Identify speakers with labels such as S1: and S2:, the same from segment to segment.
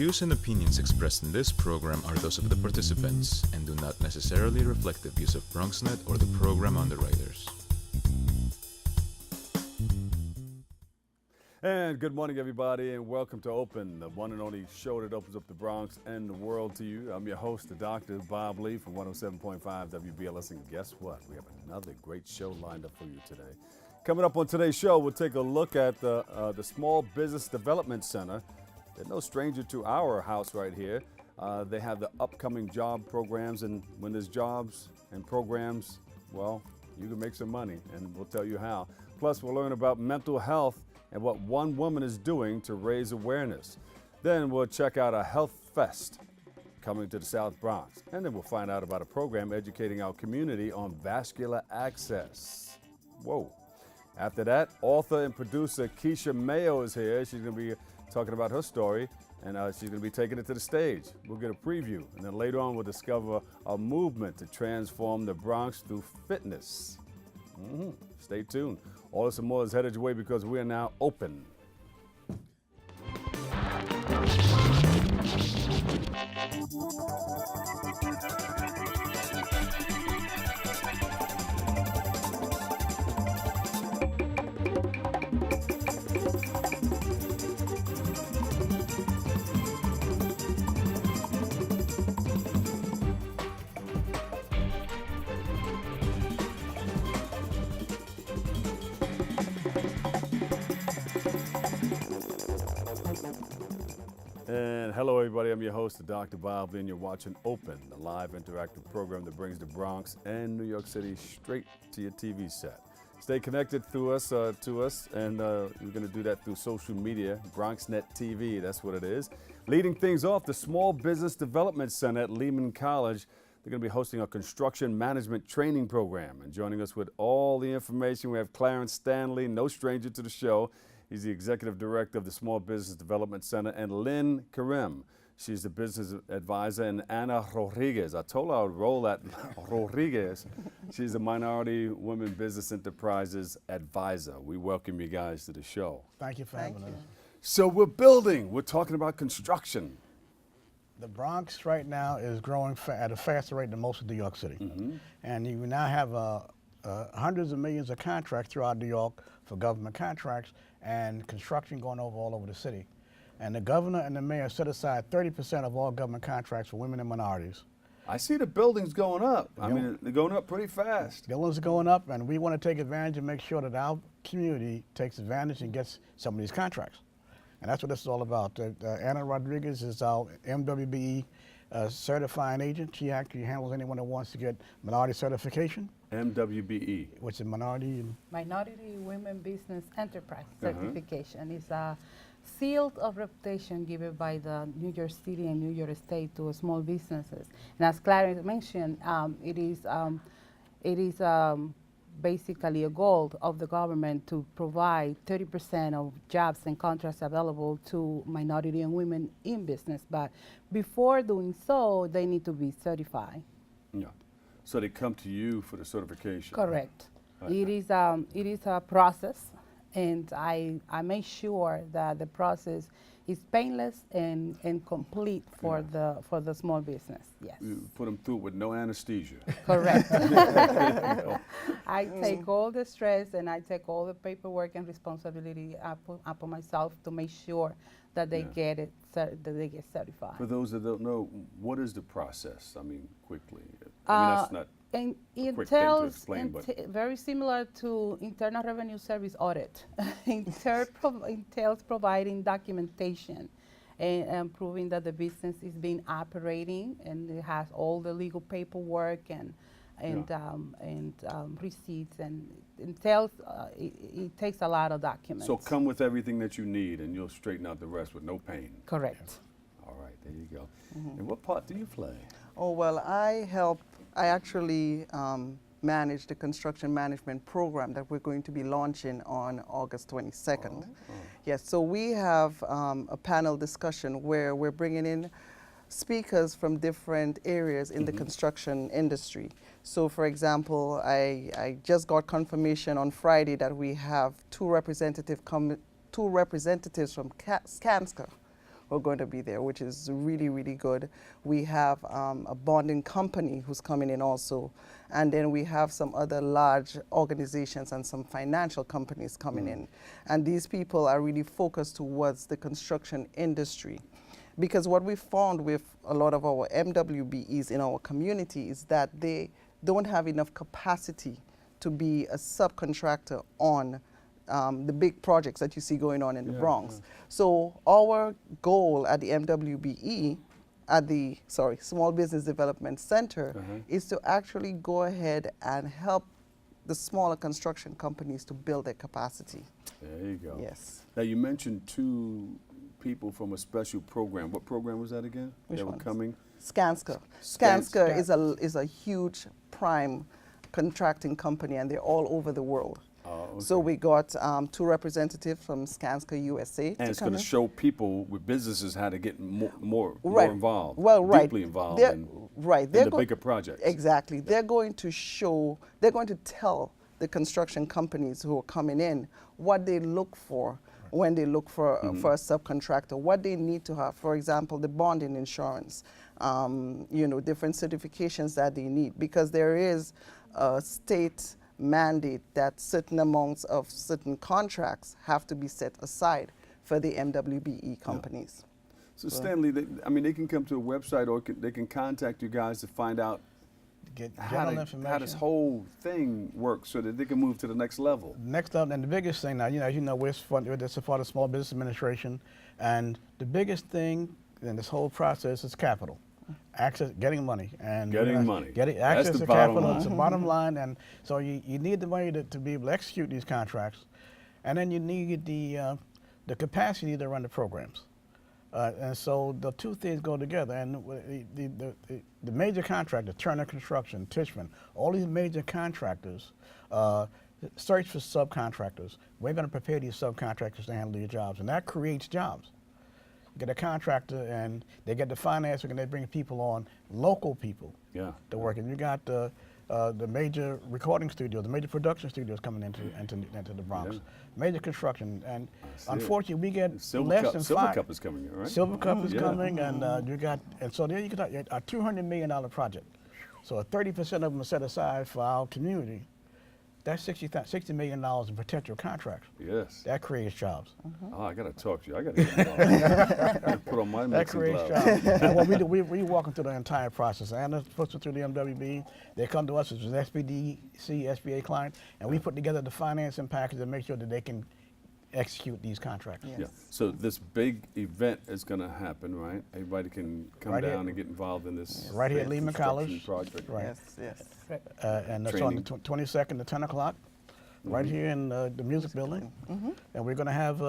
S1: views and opinions expressed in this program are those of the participants and do not necessarily reflect the views of BronxNet or the program underwriters.
S2: And good morning, everybody, and welcome to Open, the one and only show that opens up the Bronx and the world to you. I'm your host, the Dr. Bob Lee from 107.5 WBLS, and guess what? We have another great show lined up for you today. Coming up on today's show, we'll take a look at the Small Business Development Center. They're no stranger to our house right here. They have the upcoming job programs, and when there's jobs and programs, well, you can make some money, and we'll tell you how. Plus, we'll learn about mental health and what one woman is doing to raise awareness. Then we'll check out a health fest coming to the South Bronx. And then we'll find out about a program educating our community on vascular access. Whoa. After that, author and producer Keshia Mayo is here. She's gonna be talking about her story, and she's gonna be taking it to the stage. We'll get a preview, and then later on we'll discover a movement to transform the Bronx through fitness. Stay tuned. All this and more is headed your way because we are now open. And hello, everybody. I'm your host, Dr. Bob, and you're watching Open, the live interactive program that brings the Bronx and New York City straight to your TV set. Stay connected to us, and we're going to do that through social media, BronxNet TV, that's what it is. Leading things off, the Small Business Development Center at Lehman College. They're going to be hosting a construction management training program. And joining us with all the information, we have Clarence Stanley, no stranger to the show. He's the executive director of the Small Business Development Center, and Lynn Karim. She's the business advisor, and Ana Rodriguez. I told her I would roll that Rodriguez. She's a Minority Women Business Enterprises advisor. We welcome you guys to the show.
S3: Thank you for having us.
S2: So we're building. We're talking about construction.
S3: The Bronx right now is growing at a faster rate than most of New York City. And you now have hundreds of millions of contracts throughout New York for government contracts and construction going all over the city. And the governor and the mayor set aside 30% of all government contracts for women and minorities.
S2: I see the buildings going up. I mean, they're going up pretty fast.
S3: Buildings are going up, and we want to take advantage and make sure that our community takes advantage and gets some of these contracts. And that's what this is all about. Ana Rodriguez is our MWBE certifying agent. She actually handles anyone that wants to get minority certification.
S2: MWBE.
S3: Which is Minority
S4: Women Business Enterprise certification. Is a seal of reputation given by the New York City and New York State to small businesses. And as Clarence mentioned, it is basically a goal of the government to provide 30% of jobs and contracts available to minority and women in business. But before doing so, they need to be certified.
S2: Yeah. So they come to you for the certification.
S4: Correct. It is a process, and I make sure that the process is painless and complete for the small business. Yes.
S2: You put them through with no anesthesia.
S4: Correct. I take all the stress and I take all the paperwork and responsibility upon myself to make sure that they get it, that they get certified.
S2: For those that don't know, what is the process? I mean, quickly. I mean, that's not
S4: and it
S2: quick thing to explain,
S4: very similar to Internal Revenue Service audit. Entails providing documentation and proving that the business is being operating and it has all the legal paperwork and receipts, and it takes a lot of documents.
S2: So come with everything that you need and you'll straighten out the rest with no pain.
S4: Correct.
S2: All right, there you go. And what part do you play?
S5: Oh, well, I actually manage the construction management program that we're going to be launching on August 22nd. Yes, so we have a panel discussion where we're bringing in speakers from different areas in the construction industry. So for example, I just got confirmation on Friday that we have two representatives from Skanska who are going to be there, which is really, really good. We have a bonding company who's coming in also. And then we have some other large organizations and some financial companies coming in. And these people are really focused towards the construction industry. Because what we found with a lot of our MWBEs in our community is that they don't have enough capacity to be a subcontractor on the big projects that you see going on in the Bronx. So our goal at the MWBE, at the Small Business Development Center, is to actually go ahead and help the smaller construction companies to build their capacity.
S2: There you go.
S5: Yes.
S2: Now you mentioned 2 people from a special program. What program was that again?
S5: Which
S2: they were
S5: ones?
S2: coming?
S5: Skanska.
S2: Skanska.
S5: Skanska is a huge prime contracting company, and they're all over the world.
S2: Okay.
S5: So we got 2 representatives from Skanska USA.
S2: And it's going to show people with businesses how to get more
S5: Right.
S2: involved,
S5: Well, right.
S2: deeply involved
S5: They're-
S2: in
S5: right.
S2: the bigger projects.
S5: Exactly. They're going to show, they're going to tell the construction companies who are coming in what they look for when they look for a subcontractor, what they need to have. For example, the bonding insurance, different certifications that they need, because there is a state mandate that certain amounts of certain contracts have to be set aside for the MWBE companies.
S2: So Stanley, they can come to a website, or they can contact you guys to find out
S3: Get
S2: how
S3: general information.
S2: this whole thing works so that they can move to the next level.
S3: Next up, and the biggest thing now, as you know, we're part of the Small Business Administration, and the biggest thing in this whole process is capital, access, getting money, and
S2: Getting money.
S3: getting
S2: That's
S3: access
S2: the
S3: to
S2: bottom
S3: capital.
S2: line.
S3: It's the bottom line, and so you need the money to be able to execute these contracts, and then you need the capacity to run the programs. And so the 2 things go together. And the major contractors, Turner Construction, Tishman, all these major contractors search for subcontractors. We're going to prepare these subcontractors to handle these jobs, and that creates jobs. You get a contractor, and they get the financing, and they bring people on, local people, to work. And you got the major recording studios, the major production studios coming into the Bronx, major construction, and unfortunately we get less than 5.
S2: Silver Cup is coming, right?
S3: Silver Cup is coming, and so there you got a $200 million project. So 30% of them are set aside for our community. That's $60 million in potential contracts.
S2: Yes.
S3: That creates jobs.
S2: Oh, I got to talk to you. I got to get involved. Put on my
S3: That
S2: mixing
S3: creates
S2: gloves.
S3: jobs. And what we do, we walk them through the entire process. And puts them through the MWB. They come to us as an SBDC, SBA client, and we put together the financing package to make sure that they can execute these contracts.
S5: Yes.
S2: Yeah. So this big event is going to happen, right? Everybody can come
S3: Right here.
S2: down and get involved in this
S3: Right here at
S2: big
S3: Lehman
S2: construction
S3: College.
S2: project.
S3: Right.
S5: Yes.
S3: And that's on the 22nd at 10 o'clock, right here in the music building. And we're going to have,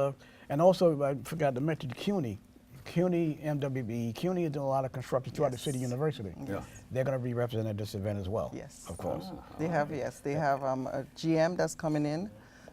S3: and also I forgot to mention CUNY MWB. CUNY is doing a lot of construction throughout the City University.
S2: Yeah.
S3: They're going to be representing this event as well.
S5: Yes.
S3: Of course.
S5: They have a GM that's coming in.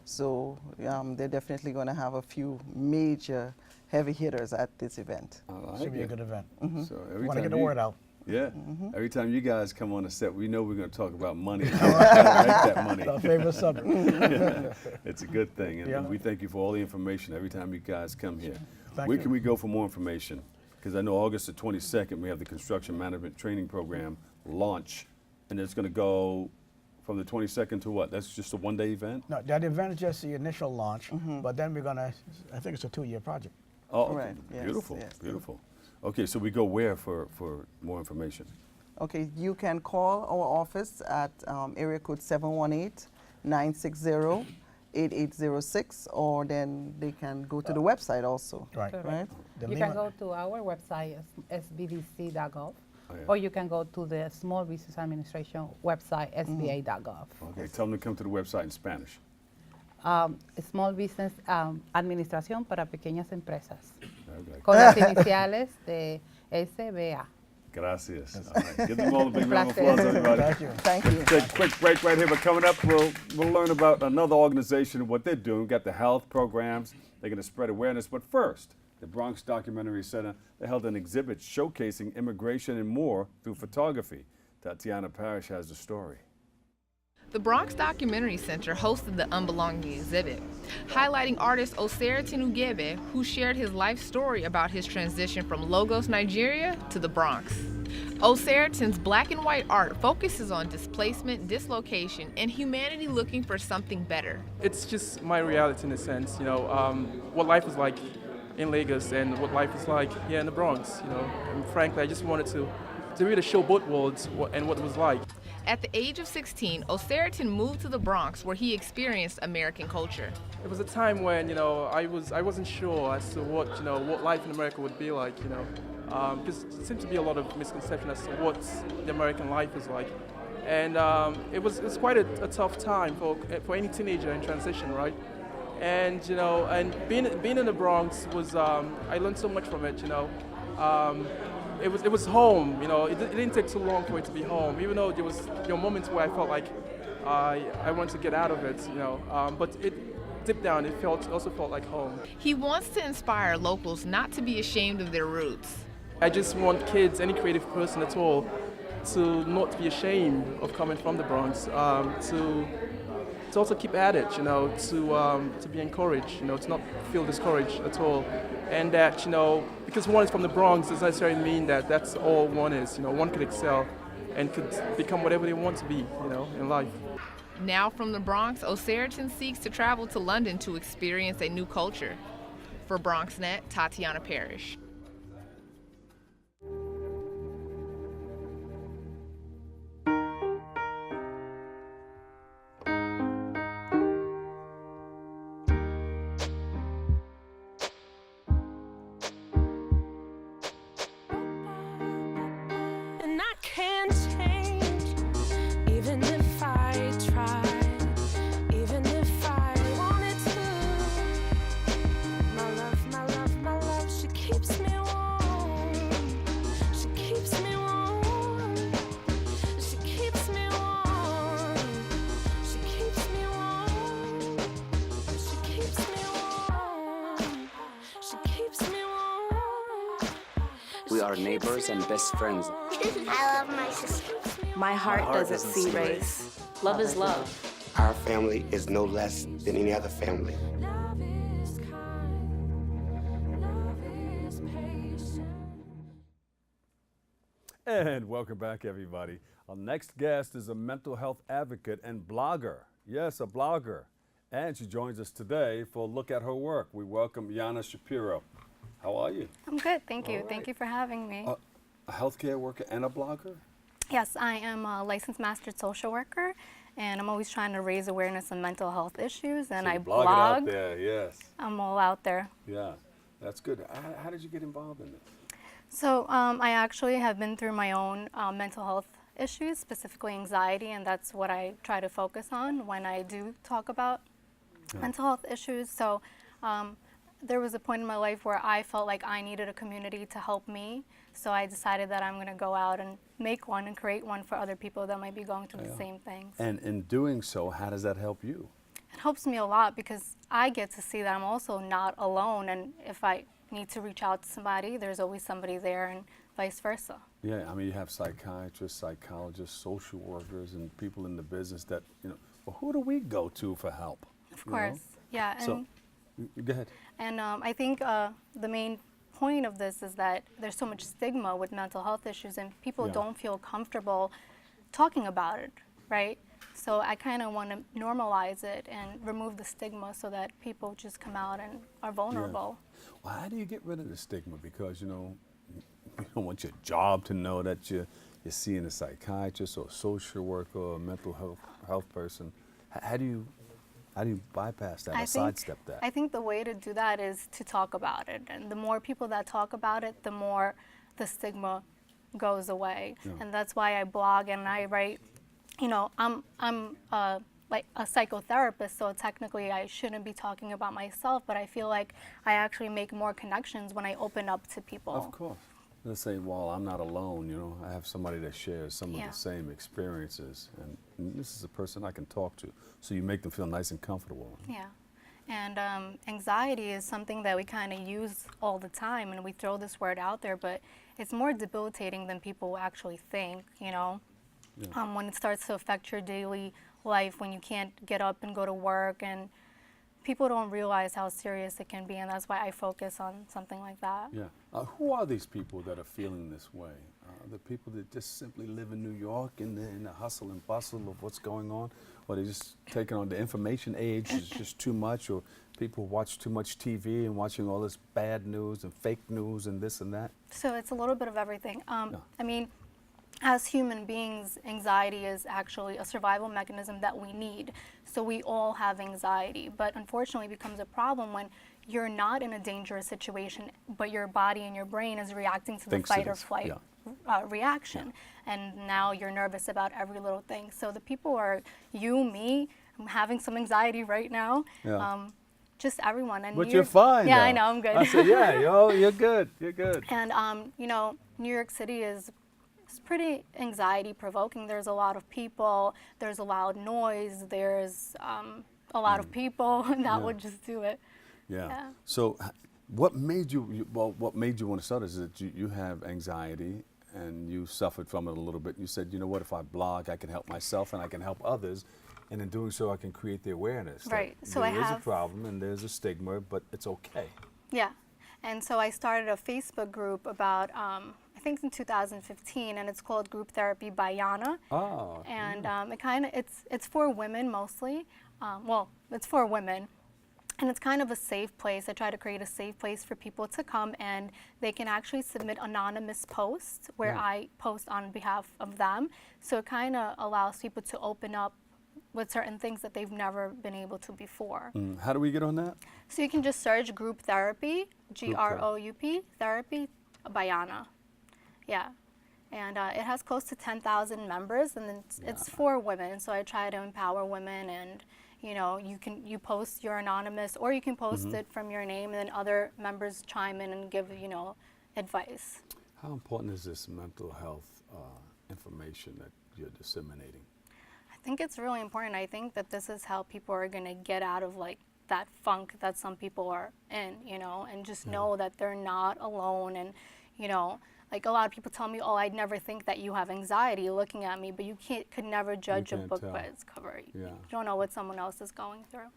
S5: So they're definitely going to have a few major heavy hitters at this event.
S2: I like
S3: Should be a
S2: it.
S3: good event.
S2: So
S3: We
S2: every
S3: want to
S2: time
S3: get the word out.
S2: Yeah. Every time you guys come on the set, we know we're going to talk about money. How to make that money.
S3: It's our favorite subject.
S2: Yeah. It's a good thing. And
S3: Yeah.
S2: we thank you for all the information every time you guys come here.
S3: Thank
S2: Where
S3: you.
S2: can we go for more information? Because I know August the 22nd, we have the Construction Management Training Program launch. And it's going to go from the 22nd to what? That's just a one-day event?
S3: No, that event is just the initial launch, but then we're going to, I think it's a 2-year project.
S2: Oh, okay.
S5: Right. Yes,
S2: Beautiful,
S5: yes.
S2: beautiful. Okay, so we go where for more information?
S5: Okay, you can call our office at area code 718-960-8806, or then they can go to the website also.
S3: Right.
S4: Correct.
S5: Right?
S3: The
S4: You
S3: Lima-
S4: can go to our website, sbdc.gov,
S2: Oh, yeah.
S4: or you can go to the Small Business Administration website, sba.gov.
S2: Okay, tell them to come to the website in Spanish.
S4: Small Business Administración para Pequeñas Empresas,
S2: Okay.
S4: con las iniciales de SBA.
S2: Gracias. All right. Give them all a big round of
S4: Placer.
S2: applause, everybody.
S3: Thank you.
S5: Thank you.
S2: Take a quick break right here, but coming up, we'll learn about another organization and what they're doing. We've got the health programs. They're going to spread awareness. But first, the Bronx Documentary Center, they held an exhibit showcasing immigration and more through photography. Tatiana Parrish has the story.
S6: The Bronx Documentary Center hosted the Unbelonging exhibit, highlighting artist Oseritin Ugebe, who shared his life story about his transition from Lagos, Nigeria to the Bronx. Oseritin's black and white art focuses on displacement, dislocation, and humanity looking for something better.
S7: It's just my reality in a sense, what life is like in Lagos and what life is like here in the Bronx, And frankly, I just wanted to really show both worlds and what it was like.
S6: At the age of 16, Oseritin moved to the Bronx where he experienced American culture.
S7: It was a time when, I wasn't sure as to what life in America would be like, because there seemed to be a lot of misconception as to what the American life is like. And it was quite a tough time for any teenager in transition, right? And, and being in the Bronx was, I learned so much from it, It was home, It didn't take too long for it to be home, even though there was moments where I felt like I wanted to get out of it, But deep down, it also felt like home.
S6: He wants to inspire locals not to be ashamed of their roots.
S7: I just want kids, any creative person at all, to not be ashamed of coming from the Bronx, to also keep at it, to be encouraged, to not feel discouraged at all. And that, because one is from the Bronx doesn't necessarily mean that that's all one is. One could excel and could become whatever they want to be, in life.
S6: Now from the Bronx, Oseritin seeks to travel to London to experience a new culture. For BronxNet, Tatiana Parrish.
S8: We are neighbors and best friends.
S9: I love my sister.
S10: My heart doesn't see race. Love is love.
S9: Our family is no less than any other family.
S2: And welcome back, everybody. Our next guest is a mental health advocate and blogger. Yes, a blogger. And she joins us today for a look at her work. We welcome Yana Shapiro. How are you?
S11: I'm good, thank you.
S2: All right.
S11: Thank you for having me.
S2: A healthcare worker and a blogger?
S11: Yes, I am a licensed mastered social worker, and I'm always trying to raise awareness of mental health issues, and
S2: So
S11: I
S2: you
S11: blog.
S2: it out there, yes.
S11: I'm all out there.
S2: Yeah, that's good. How did you get involved in this?
S11: So I actually have been through my own mental health issues, specifically anxiety, and that's what I try to focus on when I do talk about mental health issues. So there was a point in my life where I felt like I needed a community to help me. So I decided that I'm going to go out and make one and create one for other people that might be going through the same things.
S2: And in doing so, how does that help you?
S11: It helps me a lot because I get to see that I'm also not alone. And if I need to reach out to somebody, there's always somebody there, and vice versa.
S2: Yeah, I mean, you have psychiatrists, psychologists, social workers, and people in the business that, well, who do we go to for help?
S11: Of course, yeah. And
S2: so, go ahead.
S11: And I think the main point of this is that there's so much stigma with mental health issues, and people don't feel comfortable talking about it, right? So I kind of want to normalize it and remove the stigma so that people just come out and are vulnerable.
S2: Yeah. Well, how do you get rid of the stigma? Because, you don't want your job to know that you're seeing a psychiatrist or a social worker or a mental health person. How do you bypass that or sidestep that?
S11: I think the way to do that is to talk about it. And the more people that talk about it, the more the stigma goes away. Yeah. And that's why I blog and I write. I'm like a psychotherapist, so technically I shouldn't be talking about myself, but I feel like I actually make more connections when I open up to people.
S2: Of course. Let's say, well, I'm not alone, I have somebody that shares some of the same experiences, and this is a person I can talk to. So you make them feel nice and comfortable.
S11: Yeah. And anxiety is something that we kind of use all the time, and we throw this word out there, but it's more debilitating than people actually think, Yeah. When it starts to affect your daily life when you can't get up and go to work, and people don't realize how serious it can be, and that's why I focus on something like that.
S2: Yeah. Who are these people that are feeling this way? The people that just simply live in New York in the hustle and bustle of what's going on, or they just taking on the information age is just too much, or people watch too much TV and watching all this bad news and fake news and this and that?
S11: So it's a little bit of everything. I mean, as human beings, anxiety is actually a survival mechanism that we need. So we all have anxiety, but unfortunately it becomes a problem when you're not in a dangerous situation, but your body and your brain is reacting to the fight or flight reaction. And now you're nervous about every little thing. So the people are you, me, I'm having some anxiety right now. Just everyone. And
S2: but you're fine.
S11: Yeah,
S2: though.
S11: I know, I'm good.
S2: I said, yeah, you're good. You're good.
S11: And you know, New York City is pretty anxiety provoking. There's a lot of people, there's a loud noise, there's a lot of people that would just do it.
S2: Yeah. So what made you what made you want to start is that you have anxiety and you suffered from it a little bit. You said, you know what, if I blog, I can help myself and I can help others. And in doing so, I can create the awareness.
S11: Right. So
S2: there is a problem and there's a stigma, but it's okay.
S11: Yeah. And so I started a Facebook group about, I think in 2015, and it's called Group Therapy by Yana.
S2: Oh.
S11: And it's for women mostly. Well, it's for women. And it's kind of a safe place. I try to create a safe place for people to come, and they can actually submit anonymous posts where I post on behalf of them. So it kind of allows people to open up with certain things that they've never been able to before.
S2: How do we get on that?
S11: So you can just search Group Therapy, Group Therapy by Yana. Yeah. And it has close to 10,000 members, and it's for women. So I try to empower women, and you know, you post your anonymous, or you can post it from your name, and then other members chime in and give, you know, advice.
S2: How important is this mental health information that you're disseminating?
S11: I think it's really important. I think that this is how people are going to get out of like that funk that some people are in, you know, and just know that they're not alone. And, you know, like a lot of people tell me, oh, I'd never think that you have anxiety looking at me, but you could never judge a book by its cover. You don't know what someone else is going through.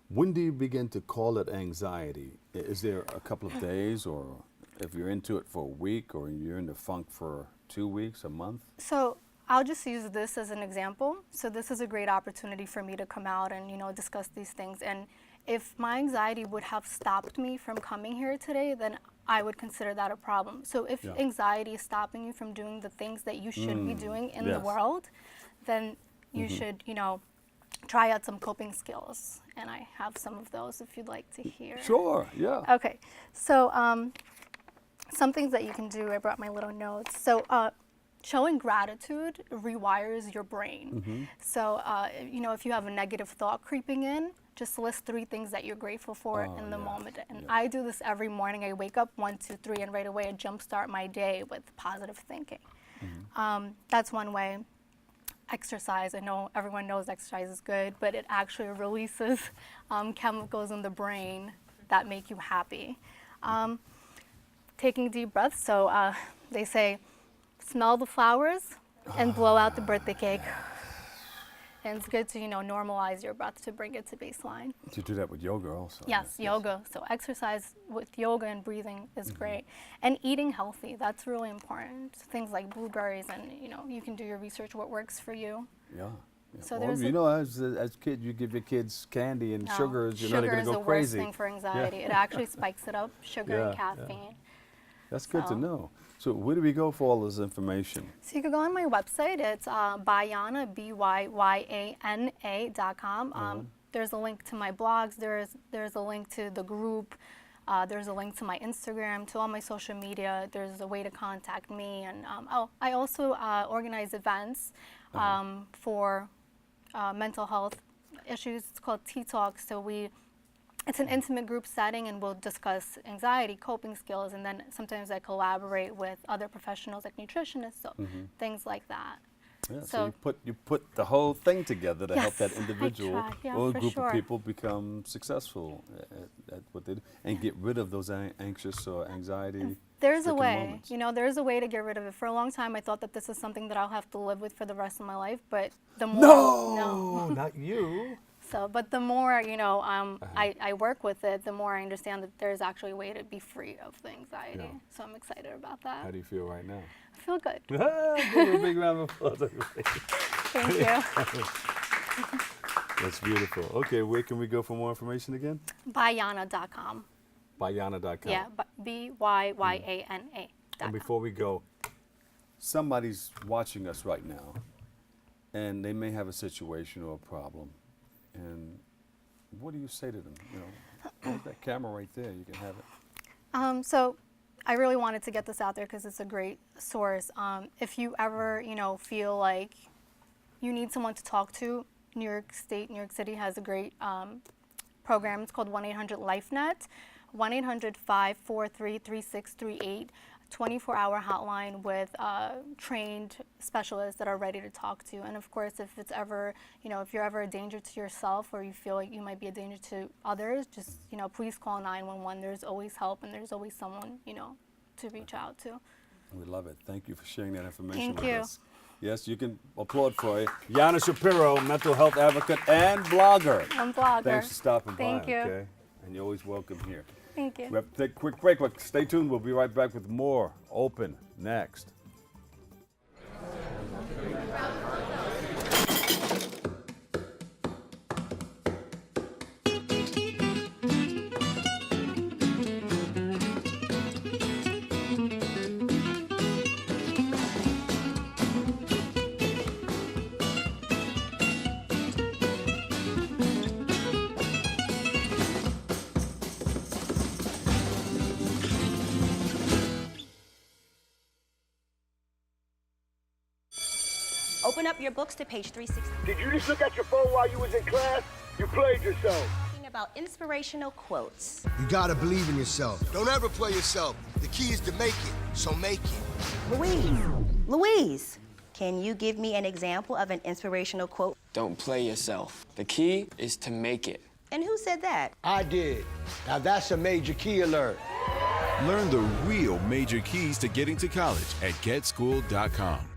S2: When do you begin to call it anxiety? Is there a couple of days, or if you're into it for a week, or you're in the funk for 2 weeks, a month?
S11: So I'll just use this as an example. So this is a great opportunity for me to come out and, you know, discuss these things. And if my anxiety would have stopped me from coming here today, then I would consider that a problem. So if anxiety is stopping you from doing the things that you should be doing in the world, then you should, you know, try out some coping skills. And I have some of those if you'd like to hear.
S2: Sure, yeah.
S11: Okay, so some things that you can do, I brought my little notes. So showing gratitude rewires your brain. So, you know, if you have a negative thought creeping in, just list 3 things that you're grateful for in the moment. And I do this every morning. I wake up 1, 2, 3, and right away I jumpstart my day with positive thinking. That's one way. Exercise. I know everyone knows exercise is good, but it actually releases chemicals in the brain that make you happy. Taking deep breaths. So they say, smell the flowers and blow out the birthday cake. And it's good to, you know, normalize your breath to bring it to baseline.
S2: You do that with yoga also.
S11: Yes, yoga. So exercise with yoga and breathing is great. And eating healthy, that's really important. Things like blueberries, and, you know, you can do your research what works for you.
S2: Yeah.
S11: So
S2: well, you know, as kids, you give your kids candy and sugars, you know they're going to go crazy.
S11: Sugar is the worst thing for anxiety. It actually spikes it up, sugar and caffeine.
S2: That's good to know. So where do we go for all this information?
S11: So you can go on my website. It's Byana, BYYANA.com. There's a link to my blogs. There's a link to the group. There's a link to my Instagram, to all my social media. There's a way to contact me. And I also organize events for mental health issues. It's called Tea Talk. So it's an intimate group setting, and we'll discuss anxiety, coping skills, and then sometimes I collaborate with other professionals like nutritionists, so things like that.
S2: Yeah, so you put the whole thing together to help that individual or a group of people become successful at what they do and get rid of those anxious or anxiety.
S11: There's a way,
S2: moments.
S11: you know, there's a way to get rid of it. For a long time, I thought that this is something that I'll have to live with for the rest of my life, but the more...
S12: No, not you.
S11: So, but the more, you know, I work with it, the more I understand that there's actually a way to be free of the anxiety. Yeah. So I'm excited about that.
S2: How do you feel right now?
S11: I feel good.
S2: Give her a big round of applause.
S11: Thank you.
S2: That's beautiful. Okay, where can we go for more information again?
S11: Byana.com.
S2: Byana.com.
S11: Yeah, BYYANA.
S2: And before we go, somebody's watching us right now, and they may have a situation or a problem. And what do you say to them? You know, hold that camera right there. You can have it.
S11: So I really wanted to get this out there because it's a great source. If you ever, you know, feel like you need someone to talk to, New York City has a great program. It's called 1-800-LIFE-NET, 1-800-543-3638. 24-hour hotline with trained specialists that are ready to talk to you. And of course, if it's ever, you know, if you're ever a danger to yourself or you feel like you might be a danger to others, just, you know, please call 911. There's always help and there's always someone, you know, to reach out to.
S2: We love it. Thank you for sharing that information
S11: with
S2: us. Yes, you can applaud for it. Yana Shapiro, mental health advocate and blogger.
S11: I'm a blogger.
S2: Thanks for stopping by.
S11: Thank you.
S2: Okay? And you're always welcome here.
S11: Thank you.
S2: We have to take a quick break, but stay tuned. We'll be right back with more Open next.
S13: Open up your books to page 360.
S14: Did you just look at your phone while you was in class? You played yourself.
S13: Talking about inspirational quotes.
S15: You gotta believe in yourself. Don't ever play yourself. The key is to make it, so make it.
S13: Louise, can you give me an example of an inspirational quote?
S8: Don't play yourself. The key is to make it.
S13: And who said that?
S15: I did. Now that's a major key alert.
S16: Learn the real major keys to getting to college at getschool.com.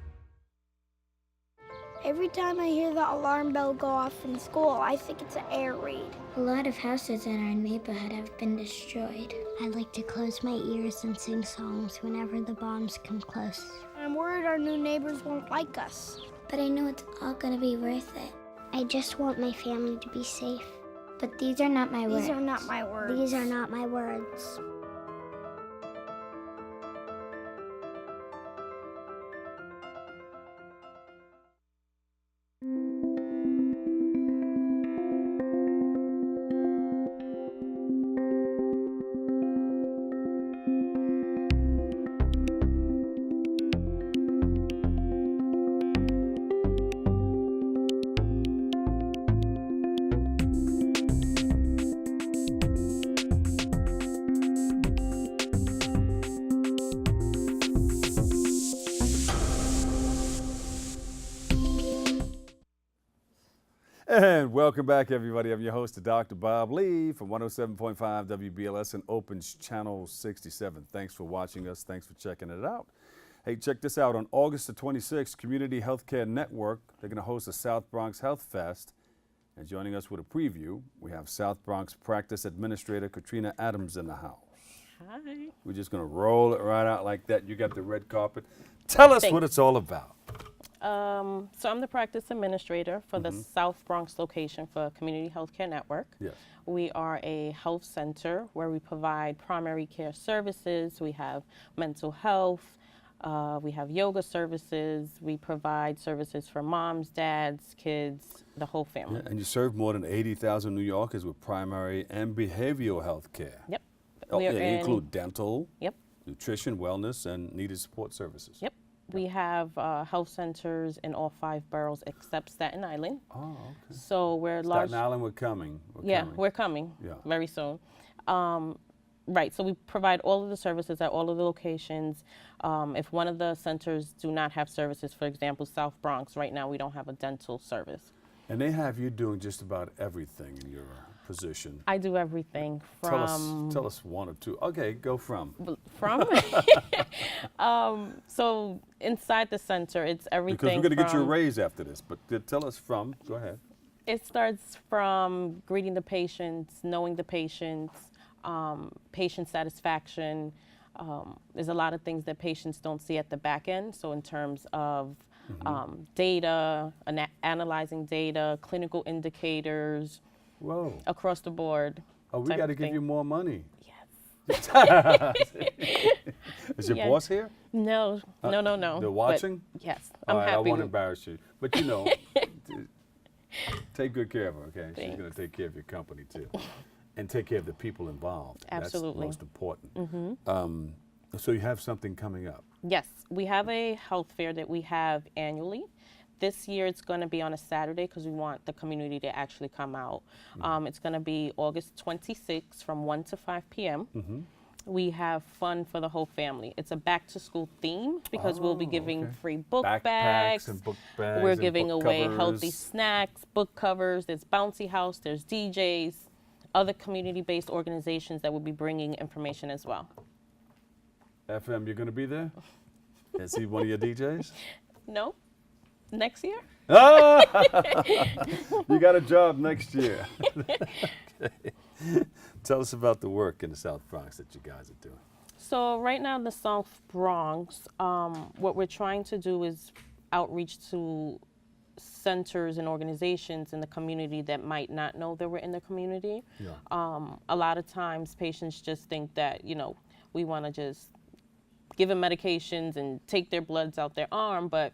S17: Every time I hear the alarm bell go off in school, I think it's an air raid.
S18: A lot of houses in our neighborhood have been destroyed. I like to close my ears and sing songs whenever the bombs come close.
S17: I'm worried our new neighbors won't like us.
S18: But I know it's all gonna be worth it. I just want my family to be safe. But these are not my words.
S17: These are not my words.
S18: These are not my words.
S2: And welcome back, everybody. I'm your host, Dr. Bob Lee from 107.5 WBLS and Opens Channel 67. Thanks for watching us. Thanks for checking it out. Hey, check this out. On August the 26th, Community Healthcare Network, they're going to host a South Bronx Health Fest. And joining us with a preview, we have South Bronx Practice Administrator Katrina Adams in the house.
S19: Hi.
S2: We're just going to roll it right out like that. You got the red carpet. Tell us what it's all about.
S19: So I'm the practice administrator for the South Bronx location for Community Healthcare Network.
S2: Yes.
S19: We are a health center where we provide primary care services. We have mental health. We have yoga services. We provide services for moms, dads, kids, the whole family.
S2: Yeah, and you serve more than 80,000 New Yorkers with primary and behavioral health care.
S19: Yep.
S2: Oh, yeah, you include dental,
S19: yep,
S2: nutrition, wellness, and needed support services.
S19: Yep. We have health centers in all 5 boroughs except Staten Island.
S2: Oh, okay.
S19: So we're large.
S2: Staten Island, we're coming.
S19: We're coming very soon. Right, so we provide all of the services at all of the locations. If one of the centers do not have services, for example, South Bronx, right now we don't have a dental service.
S2: And they have you doing just about everything in your position.
S19: I do everything from...
S2: Tell us one or two. Okay, go from.
S19: From? So inside the center, it's everything
S2: Because we're going to get you a
S19: from-
S2: raise after this, but tell us from. Go ahead.
S19: It starts from greeting the patients, knowing the patients, patient satisfaction. There's a lot of things that patients don't see at the back end. So in terms of data, analyzing data, clinical indicators, across the board.
S2: Oh, we got to give you more money.
S19: Yes.
S2: Is your boss here?
S19: No, no.
S2: They're watching?
S19: But yes,
S2: All
S19: I'm
S2: right,
S19: happy.
S2: I won't embarrass you. But you know, take good care of her, okay?
S19: Thanks.
S2: She's going to take care of your company too. And take care of the people involved.
S19: Absolutely.
S2: That's most important. So you have something coming up.
S19: Yes, we have a health fair that we have annually. This year it's going to be on a Saturday because we want the community to actually come out. It's going to be August 26th from 1 to 5 p.m. We have fun for the whole family. It's a back-to-school theme because we'll be giving free book bags.
S2: And book bags.
S19: We're
S2: and
S19: giving
S2: book
S19: away
S2: covers.
S19: healthy snacks, book covers. There's Bouncy House, there's DJs, other community-based organizations that will be bringing information as well.
S2: FM, you're going to be there? Is he one of your DJs?
S19: No. Next year?
S2: Ah! You got a job next year. Okay. Tell us about the work in the South Bronx that you guys are doing.
S19: So right now in the South Bronx, what we're trying to do is outreach to centers and organizations in the community that might not know that we're in the community. A lot of times patients just think that, you know, we want to just give them medications and take their bloods out their arm, but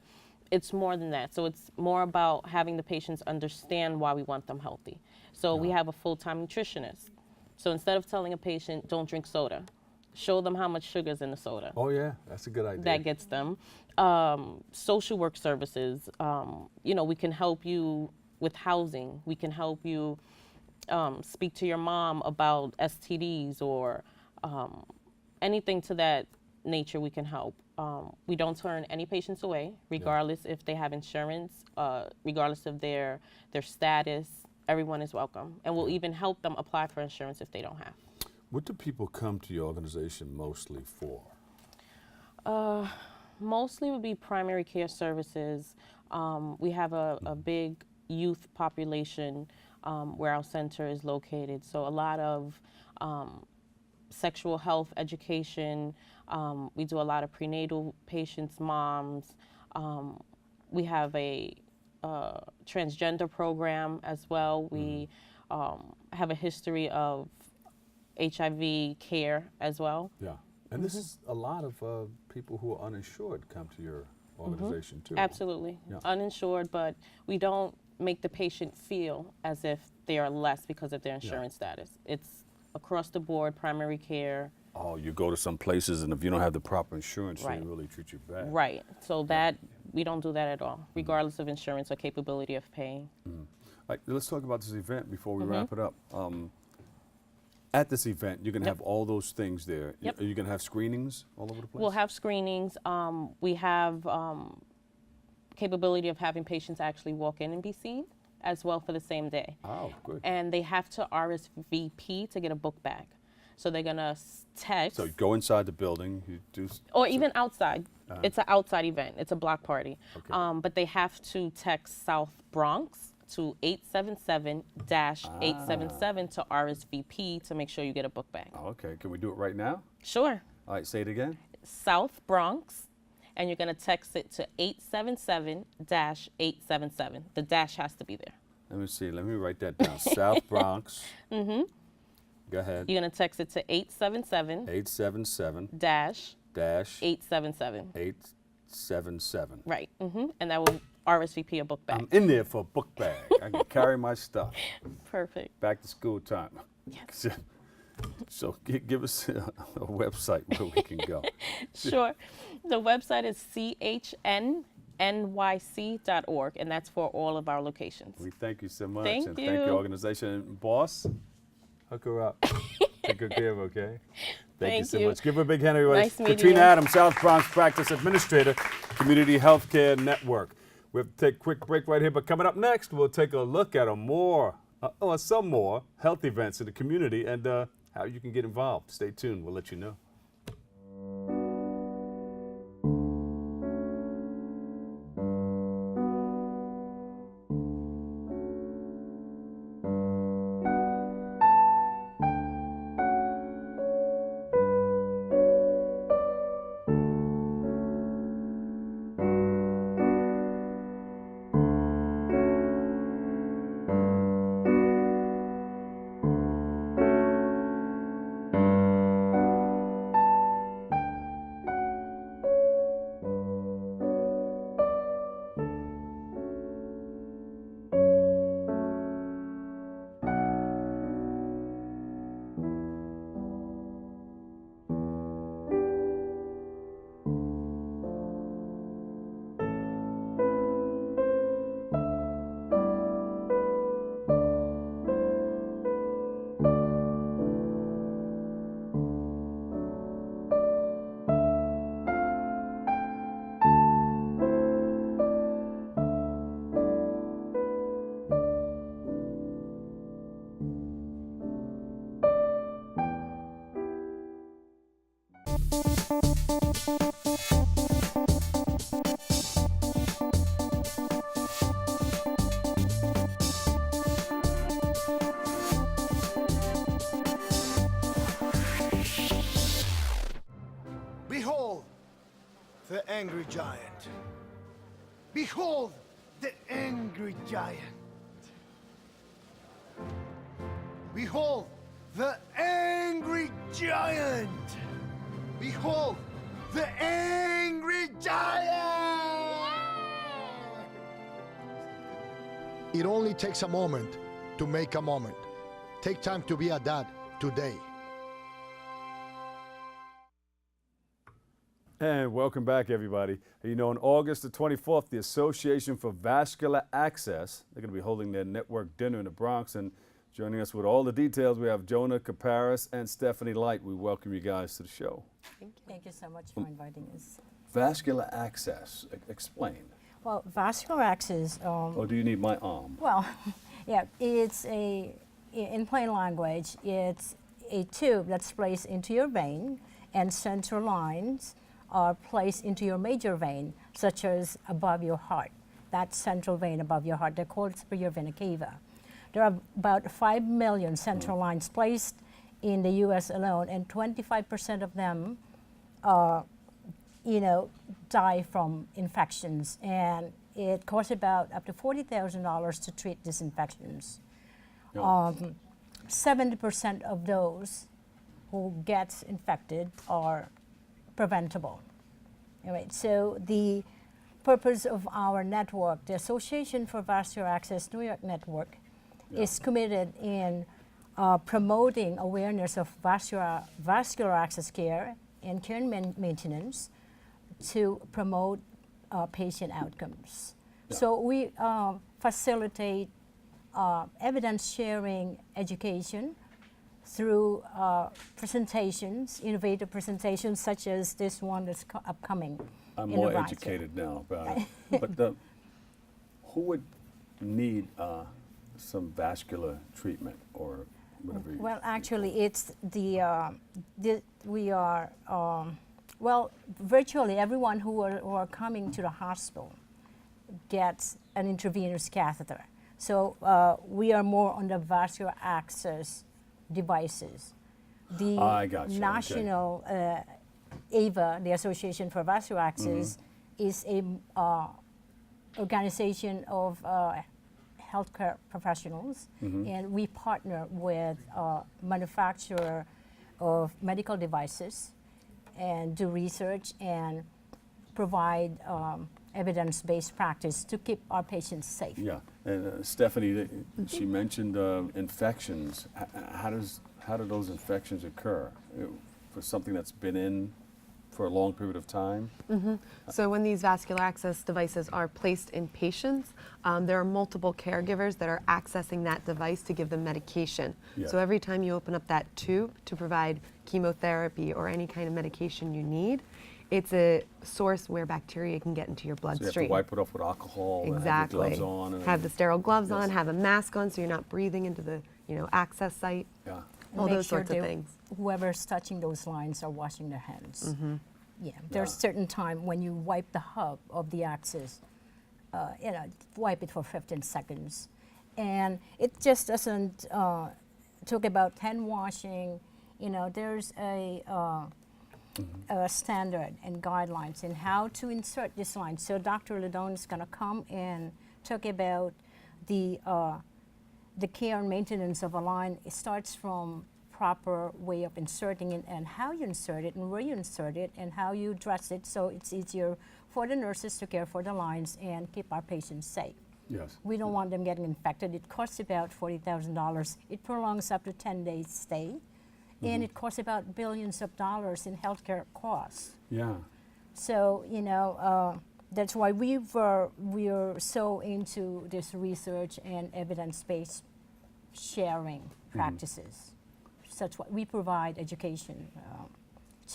S19: it's more than that. So it's more about having the patients understand why we want them healthy. So we have a full-time nutritionist. So instead of telling a patient, don't drink soda, show them how much sugar's in the soda.
S2: Oh yeah, that's a good idea.
S19: That gets them. Social work services, you know, we can help you with housing. We can help you speak to your mom about STDs or anything to that nature we can help. We don't turn any patients away, regardless if they have insurance, regardless of their status. Everyone is welcome. And we'll even help them apply for insurance if they don't have.
S2: What do people come to your organization mostly for?
S19: Mostly would be primary care services. We have a big youth population where our center is located. So a lot of sexual health education. We do a lot of prenatal patients, moms. We have a transgender program as well. We have a history of HIV care as well.
S2: Yeah, and this is a lot of people who are uninsured come to your organization too.
S19: Absolutely, uninsured, but we don't make the patient feel as if they are less because of their insurance status. It's across the board, primary care.
S2: Oh, you go to some places and if you don't have the proper insurance, they really treat you bad.
S19: Right, so that, we don't do that at all, regardless of insurance or capability of paying.
S2: All right, let's talk about this event before we wrap it up. At this event, you're going to have all those things there.
S19: Yep.
S2: Are you going to have screenings all over the place?
S19: We'll have screenings. We have capability of having patients actually walk in and be seen as well for the same day.
S2: Oh, good.
S19: And they have to RSVP to get a book bag. So they're going to text.
S2: So you go inside the building, you do...
S19: Or even outside. It's an outside event. It's a block party.
S2: Okay.
S19: But they have to text South Bronx to 877-877 to RSVP to make sure you get a book bag.
S2: Oh, okay. Can we do it right now?
S19: Sure.
S2: All right, say it again.
S19: South Bronx, and you're going to text it to 877-877. The dash has to be there.
S2: Let me see. Let me write that down. South Bronx. Go ahead.
S19: You're going to text it to 877 dash 877.
S2: 877.
S19: Right. And that will RSVP a book bag.
S2: I'm in there for a book bag. I can carry my stuff.
S19: Perfect.
S2: Back to school time.
S19: Yes.
S2: So give us a website where we can go.
S19: Sure. The website is chnnyc.org, and that's for all of our locations.
S2: We thank you so much.
S19: Thank
S2: and
S19: you.
S2: Thank your organization. And boss, hook her up. Take good care of her, okay? Thank you so
S19: you.
S2: much. Give her a big hand, everybody.
S19: Nice meeting
S2: Katrina
S19: you.
S2: Adams, South Bronx Practice Administrator, Community Healthcare Network. We have to take a quick break right here, but coming up next, we'll take a look at some more health events in the community and how you can get involved. Stay tuned. We'll let you know.
S15: Behold the angry giant. Behold the angry giant. Behold the angry giant. Behold the angry giant. It only takes a moment to make a moment. Take time to be a dad today.
S2: And welcome back, everybody. You know, on August the 24th, the Association for Vascular Access, they're going to be holding their network dinner in the Bronx. And joining us with all the details, we have Jonah Caparis and Stephanie Light. We welcome you guys to the show.
S20: Thank you so much for inviting us.
S2: Vascular access, explain.
S20: Well, vascular access.
S2: Or do you need my arm?
S20: Well, yeah, it's in plain language, it's a tube that's placed into your vein, and central lines are placed into your major vein, such as above your heart. That central vein above your heart, they're called superior vena cava. There are about 5 million central lines placed in the U.S. alone, and 25% of them, die from infections, and it costs about up to $40,000 to treat these infections. 70% of those who get infected are preventable. All right, so the purpose of our network, the Association for Vascular Access New York Network, is committed in promoting awareness of vascular access care and care maintenance to promote patient outcomes. So we facilitate evidence sharing education through presentations, innovative presentations such as this one that's upcoming.
S2: I'm more educated now about it. But who would need some vascular treatment or whatever?
S20: Well, actually, it's virtually everyone who are coming to the hospital gets an intravenous catheter. So we are more on the vascular access devices. The national AVA, the Association for Vascular Access, is a organization of healthcare professionals, and we partner with manufacturer of medical devices and do research and provide evidence-based practice to keep our patients safe.
S2: Yeah, and Stephanie, she mentioned infections. How do those infections occur for something that's been in for a long period of time?
S21: So when these vascular access devices are placed in patients, there are multiple caregivers that are accessing that device to give them medication.
S2: Yeah.
S21: So every time you open up that tube to provide chemotherapy or any kind of medication you need, it's a source where bacteria can get into your
S2: So you have
S21: bloodstream.
S2: to wipe it off with alcohol
S21: Exactly.
S2: and have your gloves on. And
S21: have the sterile gloves
S2: Yes.
S21: on, have a mask on so you're not breathing into the access site.
S2: Yeah.
S21: All
S20: Make
S21: those
S20: sure
S21: sorts of things.
S20: Whoever's touching those lines are washing their hands. Yeah, there's
S2: Yeah.
S20: certain time when you wipe the hub of the access, wipe it for 15 seconds. And it just doesn't talk about hand washing. There's a standard and guidelines in how to insert this line. So Dr. Ladone is going to come and talk about the care and maintenance of a line. It starts from proper way of inserting it and how you insert it and where you insert it and how you dress it so it's easier for the nurses to care for the lines and keep our patients safe.
S2: Yes.
S20: We don't want them getting infected. It costs about $40,000. It prolongs up to 10 days stay. And it costs about billions of dollars in healthcare costs.
S2: Yeah.
S20: So, that's why we are so into this research and evidence-based sharing practices. Such what we provide education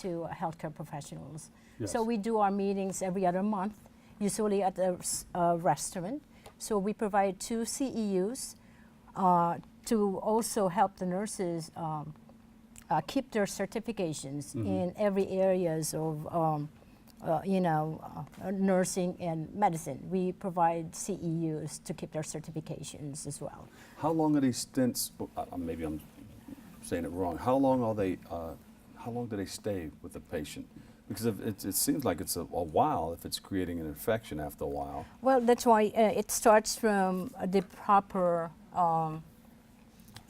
S20: to healthcare professionals.
S2: Yes.
S20: So we do our meetings every other month, usually at a restaurant. So we provide 2 CEUs to also help the nurses keep their certifications in every areas of nursing and medicine. We provide CEUs to keep their certifications as well.
S2: How long are these stints? Maybe I'm saying it wrong. How long are they? How long do they stay with the patient? Because it seems like it's a while if it's creating an infection after a while.
S20: Well, that's why it starts from the proper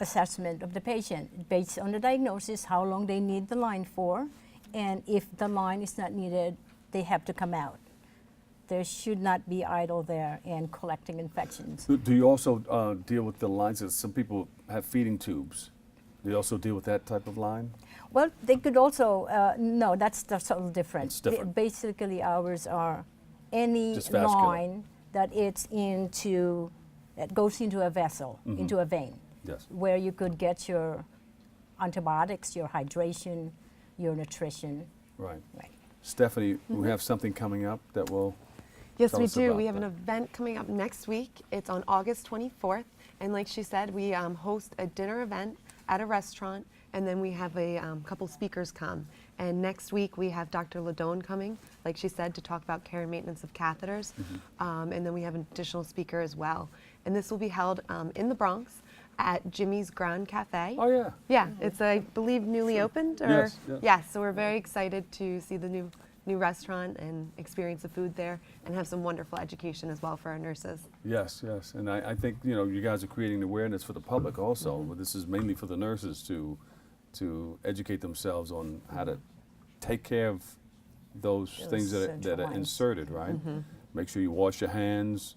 S20: assessment of the patient based on the diagnosis, how long they need the line for, and if the line is not needed, they have to come out. There should not be idle there and collecting infections.
S2: Do you also deal with the lines? Some people have feeding tubes. Do you also deal with that type of line?
S20: Well, they could also, no, that's a little different.
S2: It's different.
S20: Basically, ours are any
S2: Just vascular.
S20: line that goes into a vessel, into a vein,
S2: Yes.
S20: where you could get your antibiotics, your hydration, your nutrition.
S2: Right.
S20: Right.
S2: Stephanie, we have something coming up that will.
S21: Yes,
S2: tell
S21: we
S2: us
S21: do.
S2: about
S21: We have
S2: that.
S21: an event coming up next week. It's on August 24th. And like she said, we host a dinner event at a restaurant, and then we have a couple speakers come. And next week we have Dr. Ladone coming, like she said, to talk about care and maintenance of catheters. And then we have an additional speaker as well. And this will be held in the Bronx at Jimmy's Grand Cafe.
S2: Oh, yeah.
S21: Yeah, it's, I believe, newly opened. Or,
S2: Yes, yes.
S21: Yeah, so we're very excited to see the new restaurant and experience the food there and have some wonderful education as well for our nurses.
S2: Yes, yes. And I think, you guys are creating awareness for the public also. This is mainly for the nurses to educate themselves on how to take care of those things that are inserted, right? Make sure you wash your hands.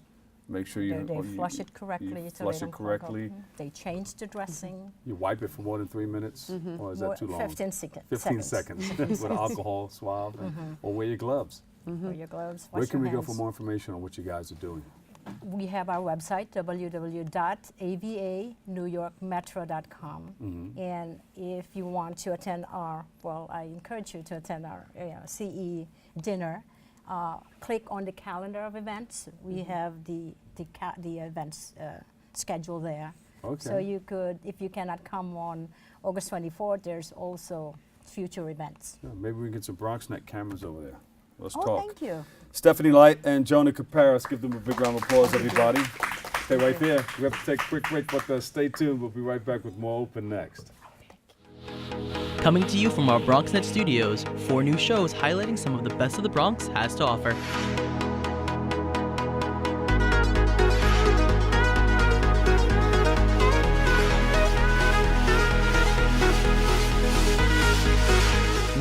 S2: Make sure
S20: They flush it correctly. So
S2: flush
S20: they
S2: it
S20: don't clog up.
S2: correctly.
S20: They change the dressing.
S2: You wipe it for more than 3 minutes, or is that too long?
S20: 15 seconds.
S2: 15 seconds with an alcohol swab, or wear your gloves.
S20: Wear your gloves.
S2: Where
S20: Wash
S2: can
S20: your
S2: we go
S20: hands.
S2: for more information on what you guys are doing?
S20: We have our website, www.avanewyorkmetro.com. And if you want to attend I encourage you to attend our CE dinner. Click on the calendar of events. We have the events scheduled there.
S2: Okay.
S20: So you could, if you cannot come on August 24th, there's also future events.
S2: Yeah, maybe we can get some BronxNet cameras over there. Let's
S20: Oh,
S2: talk.
S20: thank you.
S2: Stephanie Light and Jonah Caparis. Give them a big round of applause, everybody. Stay right there. We have to take a quick break, but stay tuned. We'll be right back with more Open next.
S22: Coming to you from our BronxNet studios, 4 new shows highlighting some of the best of the Bronx has to offer.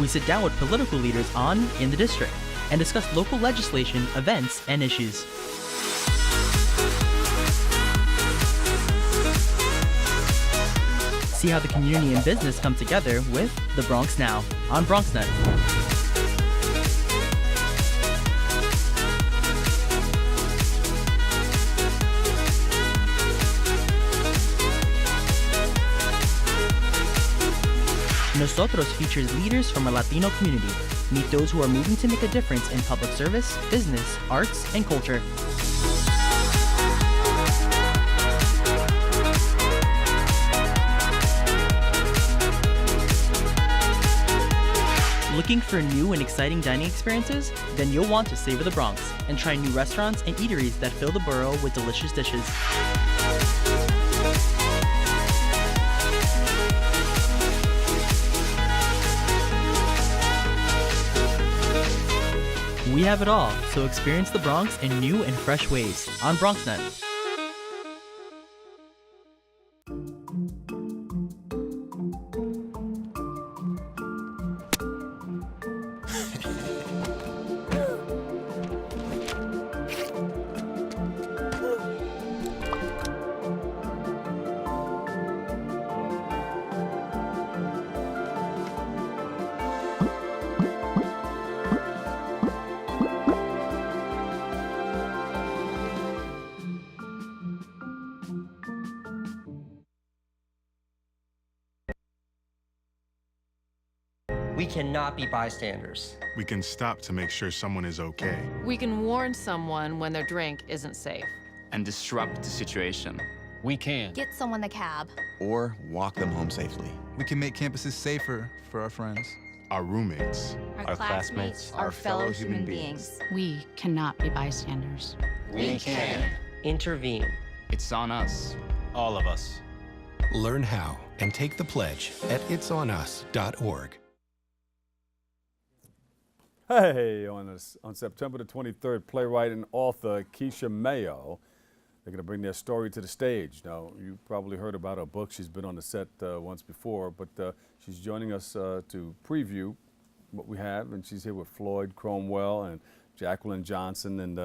S22: We sit down with political leaders on In the District and discuss local legislation, events, and issues. See how the community and business come together with The Bronx Now on BronxNet. Nosotros features leaders from our Latino community. Meet those who are moving to make a difference in public service, business, arts, and culture. Looking for new and exciting dining experiences? Then you'll want to savor the Bronx and try new restaurants and eateries that fill the borough with delicious dishes. We have it all, so experience the Bronx in new and fresh ways on BronxNet.
S1: We cannot be bystanders.
S4: We can stop to make sure someone is okay.
S23: We can warn someone when their drink isn't safe.
S24: And disrupt the situation.
S25: We can.
S26: Get someone a cab.
S27: Or walk them home safely.
S28: We can make campuses safer for our friends.
S4: Our roommates.
S26: Our classmates. Our fellow human beings.
S23: We cannot be bystanders.
S1: We can. Intervene.
S24: It's on us.
S25: All of us.
S29: Learn how and take the pledge at itsonus.org.
S2: Hey, on September the 23rd, playwright and author Keshia Mayo, they're going to bring their story to the stage. Now, you probably heard about her book. She's been on the set once before, but she's joining us to preview what we have, and she's here with Floyd Cromwell and Jacqueline Johnson, and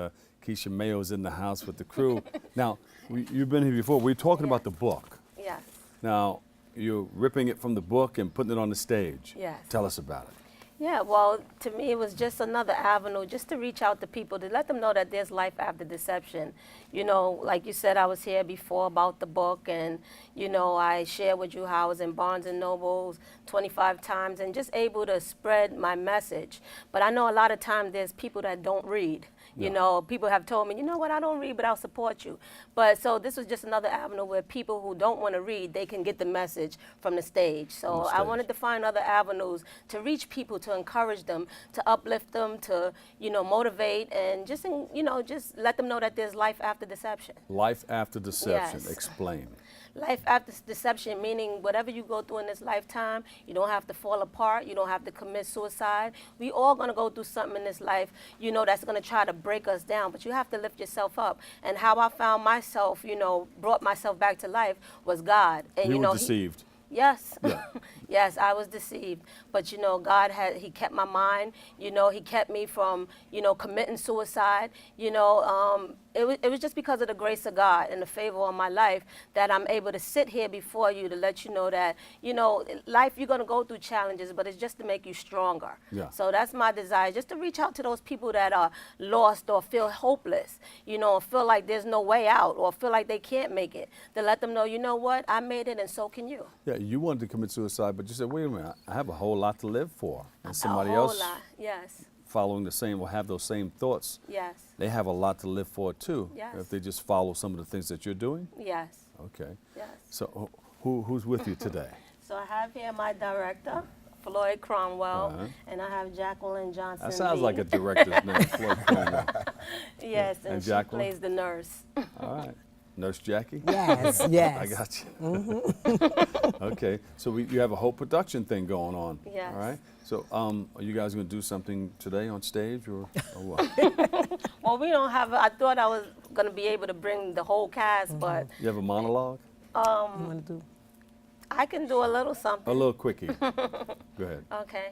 S2: Keshia Mayo's in the house with the crew. Now, you've been here before. We're talking about the book.
S30: Yes.
S2: Now, you're ripping it from the book and putting it on the stage.
S30: Yes.
S2: Tell us about it.
S30: Yeah, well, to me, it was just another avenue just to reach out to people, to let them know that there's life after deception. You know, like you said, I was here before about the book, and, you know, I shared with you how I was in Barnes & Nobles 25 times and just able to spread my message. But I know a lot of times there's people that don't read. You know, people have told me, you know what, I don't read, but I'll support you. But so this was just another avenue where people who don't want to read, they can get the message from the stage. So I wanted to find other avenues to reach people, to encourage them, to uplift them, to, you know, motivate, and just, you know, just let them know that there's life after deception.
S2: Life after deception.
S30: Yes.
S2: Explain.
S30: Life after deception, meaning whatever you go through in this lifetime, you don't have to fall apart, you don't have to commit suicide. We all gonna go through something in this life, you know, that's gonna try to break us down, but you have to lift yourself up. And how I found myself, you know, brought myself back to life was God. And
S2: You
S30: know,
S2: were deceived.
S30: Yes.
S2: Yeah.
S30: Yes, I was deceived. But, you know, God he kept my mind. You know, he kept me from, you know, committing suicide. You know, it was just because of the grace of God and the favor on my life that I'm able to sit here before you to let you know that, you know, life, you're going to go through challenges, but it's just to make you stronger.
S2: Yeah.
S30: So that's my desire, just to reach out to those people that are lost or feel hopeless, you know, or feel like there's no way out, or feel like they can't make it, to let them know, you know what, I made it and so can you.
S2: Yeah, you wanted to commit suicide, but you said, wait a minute, I have a whole lot to live for. And somebody
S30: a whole
S2: else
S30: lot. Yes.
S2: following the same will have those same thoughts.
S30: Yes.
S2: They have a lot to live for too.
S30: Yes.
S2: If they just follow some of the things that you're doing.
S30: Yes.
S2: Okay.
S30: Yes.
S2: So who's with you today?
S30: So I have here my director, Floyd Cromwell, and I have Jacqueline Johnson.
S2: That sounds like a director's name, Floyd Cromwell.
S30: Yes, and she
S2: Jacqueline?
S30: plays the nurse.
S2: All right. Nurse Jackie?
S31: Yes, yes.
S2: I got you. Okay, so you have a whole production thing going on.
S30: Yes.
S2: All right. So are you guys going to do something today on stage or what?
S30: Well, we don't have, I thought I was going to be able to bring the whole cast, but.
S2: You have a monologue?
S31: You want to do?
S30: I can do a little something.
S2: A little quickie. Go ahead.
S30: Okay.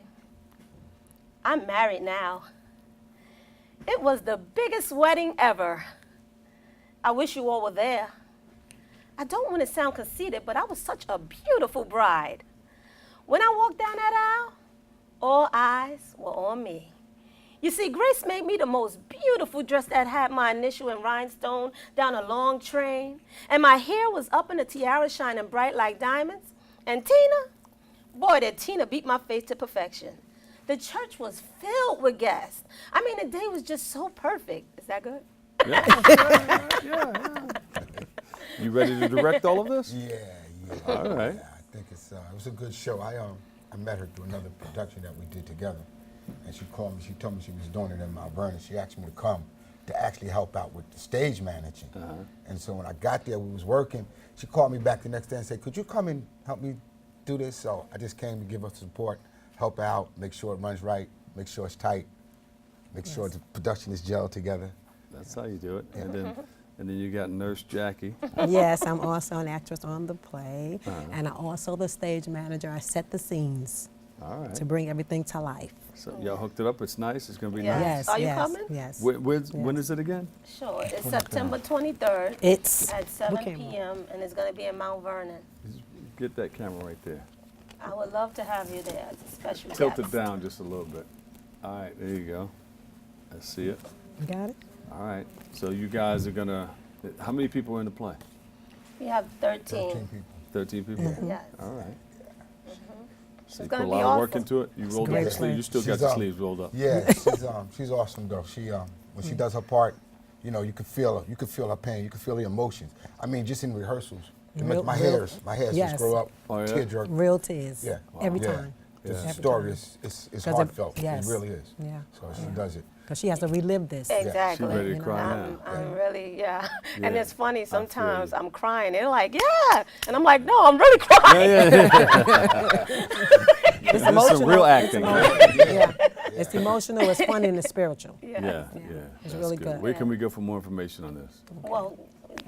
S30: I'm married now. It was the biggest wedding ever. I wish you all were there. I don't want to sound conceited, but I was such a beautiful bride. When I walked down that aisle, all eyes were on me. You see, Grace made me the most beautiful dress that had my initial in rhinestone down a long train, and my hair was up in a tiara shining bright like diamonds. And Tina, Boy, did Tina beat my face to perfection. The church was filled with guests. I mean, the day was just so perfect. Is that good?
S2: Yeah. You ready to direct all of this?
S3: Yeah.
S2: All right.
S3: Yeah, I think it was a good show. I met her through another production that we did together, and she called me. She told me she was doing it in Mount Vernon. She asked me to come to actually help out with the stage managing. And so when I got there, we was working. She called me back the next day and said, "Could you come and help me do this?" So I just came to give her support, help out, make sure it runs right, make sure it's tight, make sure the production is gelled together.
S2: That's how you do it. And then you got Nurse Jackie.
S31: Yes, I'm also an actress on the play, and I'm also the stage manager. I set the scenes to bring everything to life.
S2: So y'all hooked it up. It's nice. It's going to be nice.
S31: Yes,
S30: Are you coming?
S31: Yes.
S2: When is it again?
S30: Sure. It's September 23rd.
S31: It's
S30: at 7 p.m. and it's going to be in Mount Vernon.
S2: Get that camera right there.
S30: I would love to have you there as a special
S2: Tilt
S30: guest.
S2: it down just a little bit. All right, there you go. I see it.
S31: You got it?
S2: All right. So you guys are going to, how many people are in the play?
S30: We have 13.
S3: 13 people.
S2: 13 people?
S30: Yes.
S2: All right. So you
S30: It's
S2: put a
S30: gonna
S2: lot
S30: be
S2: of work
S30: awesome.
S2: into it? You rolled up the sleeves? You still got the sleeves rolled up?
S3: Yeah, she's awesome girl. She when she does her part, you know, you can feel her. You can feel her pain. You can feel the emotions. I mean, just in rehearsals, my hairs just grow up, tear jerk.
S31: Real tears.
S3: Yeah,
S31: every time.
S3: The story is heartfelt.
S31: Yes.
S3: It really is.
S31: Yeah.
S3: So she does it.
S31: Because she has to relive this.
S30: Exactly.
S2: She's ready to cry now.
S30: I'm really,
S2: Yeah.
S30: And it's funny, sometimes I'm crying. They're like, yeah. And I'm like, no, I'm really crying.
S31: It's
S2: This
S31: emotional.
S2: is some real acting.
S31: It's emotional, it's funny, and it's spiritual.
S2: Yeah.
S31: It's
S2: That's
S31: really good.
S2: Where can we go for more information on this?
S30: Well,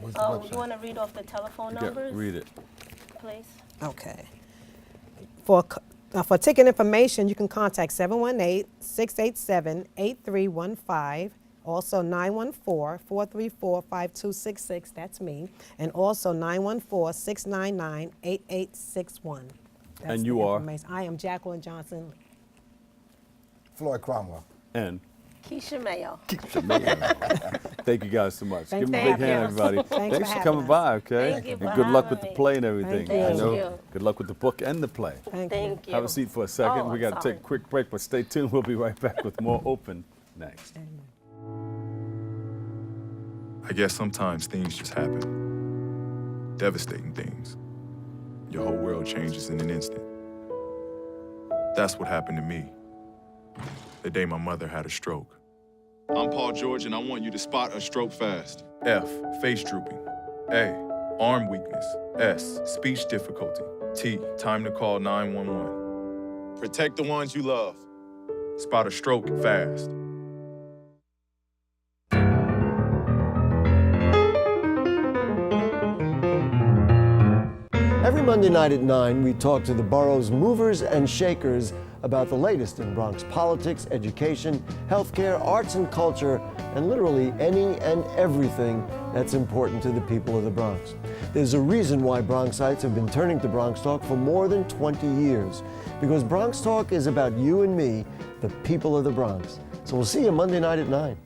S30: you want to read off the telephone numbers?
S2: Read it.
S30: Please.
S31: Okay. For ticket information, you can contact 718-687-8315. Also 914-434-5266. That's me. And also 914-699-8861.
S2: And you are?
S31: I am Jacqueline Johnson.
S3: Floyd Cromwell.
S2: And
S30: Keshia Mayo.
S2: thank you guys so much.
S31: Thank
S2: Give them a big hand, everybody.
S31: Thanks
S2: for coming by, okay?
S30: Thank you
S2: and
S30: for
S2: good luck with
S30: having
S2: the
S30: me.
S2: play and everything.
S31: Thank
S30: you.
S2: Good luck with the book and the play.
S31: Thank you.
S2: Have a seat for a second.
S30: Oh,
S2: We got to take a quick break, but stay tuned. We'll be right back with more Open next.
S4: I guess sometimes things just happen. Devastating things. Your whole world changes in an instant. That's what happened to me the day my mother had a stroke. I'm Paul George, and I want you to spot a stroke fast. F, face drooping. A, arm weakness. S, speech difficulty. T, time to call 911. Protect the ones you love. Spot a stroke fast.
S5: Every Monday night at 9, we talk to the borough's movers and shakers about the latest in Bronx politics, education, healthcare, arts and culture, and literally any and everything that's important to the people of the Bronx. There's a reason why Bronxites have been turning to Bronx Talk for more than 20 years, because Bronx Talk is about you and me, the people of the Bronx. So we'll see you Monday night at 9.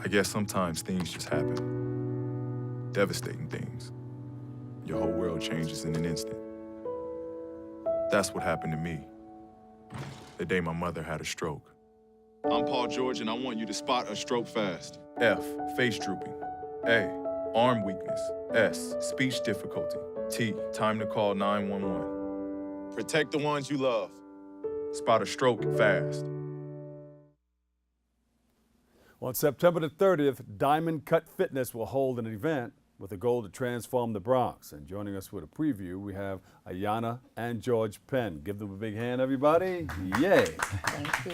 S4: I guess sometimes things just happen. Devastating things. Your whole world changes in an instant. That's what happened to me the day my mother had a stroke. I'm Paul George, and I want you to spot a stroke fast. F, face drooping. A, arm weakness. S, speech difficulty. T, time to call 911.
S27: Protect the ones you love.
S4: Spot a stroke fast.
S2: On September the 30th, Diamond Cut Fitness will hold an event with a goal to transform the Bronx. And joining us with a preview, we have Yana and George Penn. Give them a big hand, everybody. Yay.
S6: Thank you.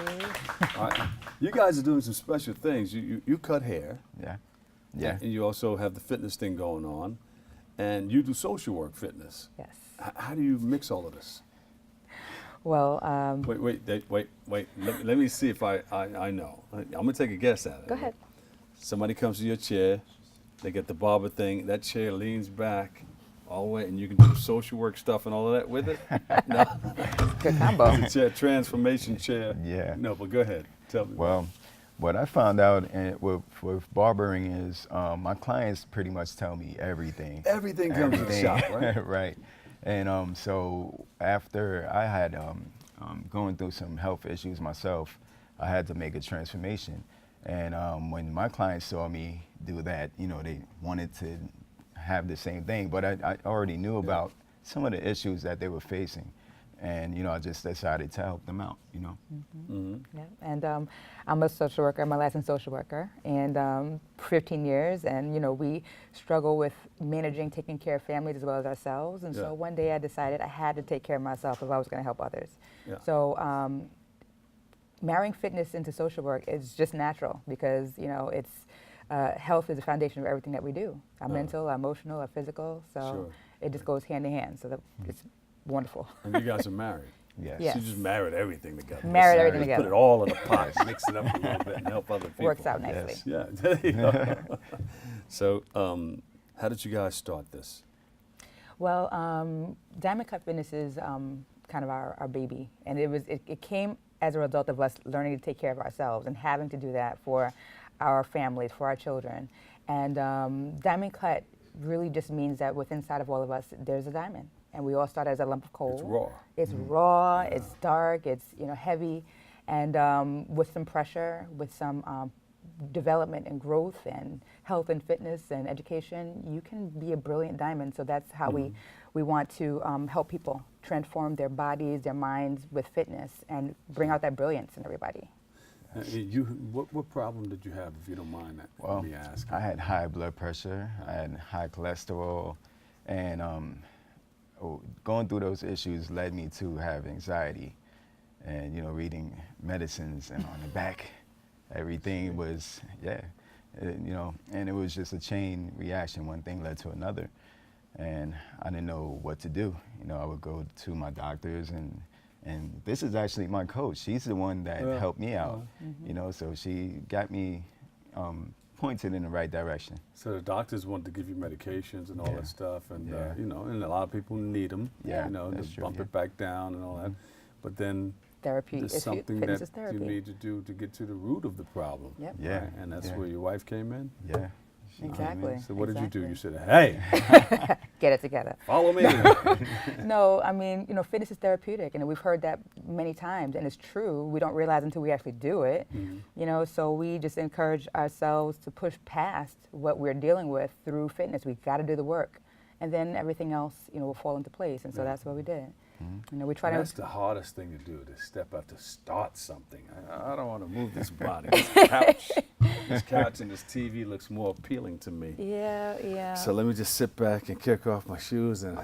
S2: All right. You guys are doing some special things. You cut hair.
S6: Yeah. Yeah.
S2: And you also have the fitness thing going on. And you do social work fitness.
S6: Yes.
S2: How do you mix all of this?
S6: Well,
S2: Wait. Let me see if I know. I'm going to take a guess at it.
S6: Go ahead.
S2: Somebody comes to your chair. They get the barber thing. That chair leans back all the way, and you can do social work stuff and all of that with it? No.
S6: Good combo.
S2: It's a transformation chair.
S6: Yeah.
S2: No, but go ahead. Tell me.
S6: Well, what I found out with barbering is my clients pretty much tell me everything.
S2: Everything comes to the shop, right?
S6: Right. And so after I had going through some health issues myself, I had to make a transformation. And when my clients saw me do that, they wanted to have the same thing, but I already knew about some of the issues that they were facing. And, I just decided to help them out,
S7: Yeah. And I'm a social worker, I'm a licensed social worker, and 15 years, and, we struggle with managing, taking care of families as well as ourselves. And so one day I decided I had to take care of myself if I was going to help others. Yeah. So marrying fitness into social work is just natural because, it's health is the foundation of everything that we do. Our mental, our emotional, our physical. So it just goes hand in hand. So it's wonderful.
S2: And you guys are married.
S6: Yes.
S2: So you just married everything together.
S7: Married everything together.
S2: Put it all in a pot, mix it up a little bit, and help other people.
S7: Works out nicely.
S2: Yes. Yeah. There you go. So, how did you guys start this?
S7: Well, Diamond Cut Fitness is kind of our baby, and it came as a result of us learning to take care of ourselves and having to do that for our families, for our children. And Diamond Cut really just means that within inside of all of us, there's a diamond. And we all start as a lump of coal.
S2: It's raw.
S7: It's raw, it's dark, it's heavy. And with some pressure, with some development and growth and health and fitness and education, you can be a brilliant diamond. So that's how we want to help people transform their bodies, their minds with fitness and bring out that brilliance in everybody.
S2: What problem did you have, if you don't mind me asking?
S6: I had high blood pressure, I had high cholesterol, and going through those issues led me to have anxiety. And, reading medicines and on the back, everything was, and it was just a chain reaction. One thing led to another. And I didn't know what to do. I would go to my doctors, and this is actually my coach. She's the one that helped me out, so she got me pointed in the right direction.
S2: So the doctors wanted to give you medications and all that stuff, and and a lot of people need them, to bump it back down and all that. But then
S7: therapy
S2: there's something that you need to do to get to the root of the problem.
S7: Yep.
S6: Yeah.
S2: Right? And that's where your wife came in?
S6: Yeah.
S7: Exactly.
S2: So what did you do? You said, hey,
S7: get it together.
S2: Follow me.
S7: No, I mean, fitness is therapeutic, and we've heard that many times, and it's true. We don't realize until we actually do it. So we just encourage ourselves to push past what we're dealing with through fitness. We've got to do the work, and then everything else, will fall into place. And so that's what we did. We try
S2: That's the hardest thing to do, to step up, to start something. I don't want to move this body. This couch and this TV looks more appealing to me.
S7: Yeah.
S2: So let me just sit back and kick off my shoes and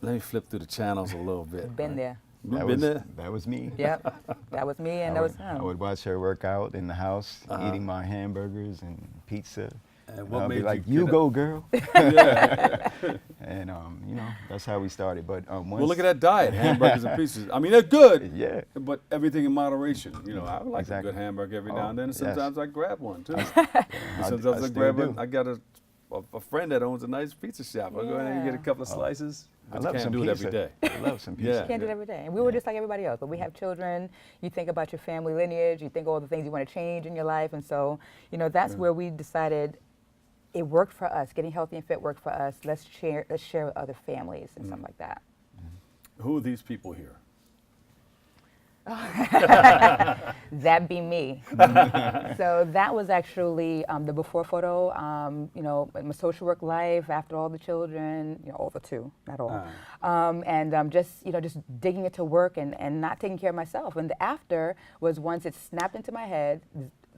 S2: let me flip through the channels a little bit.
S7: Been there.
S6: That was me.
S7: Yep, that was me, and that was him.
S6: I would watch her work out in the house, eating my hamburgers and pizza.
S2: And what made
S6: be like,
S2: you
S6: go, girl. And that's how we started. But
S2: well, look at that diet: hamburgers and pizzas. I mean, they're good.
S6: Yeah.
S2: But everything in moderation. I like a good hamburger every now and then. And sometimes I grab one too. Sometimes I grab one. I got a friend that owns a nice pizza shop. I go in and get a couple of slices.
S6: I love some
S2: do it
S6: pizza.
S2: every day.
S6: I love some pizza.
S7: You can't do it every day. And we were just like everybody else, but we have children. You think about your family lineage. You think all the things you want to change in your life. And so, that's where we decided it worked for us. Getting healthy and fit worked for us. Let's share with other families and something like that.
S2: Who are these people here?
S7: That be me. So that was actually the before photo, you know, my social work life after all the children, you know, all the two, not all. And just, you know, just digging into work and not taking care of myself. And the after was once it snapped into my head,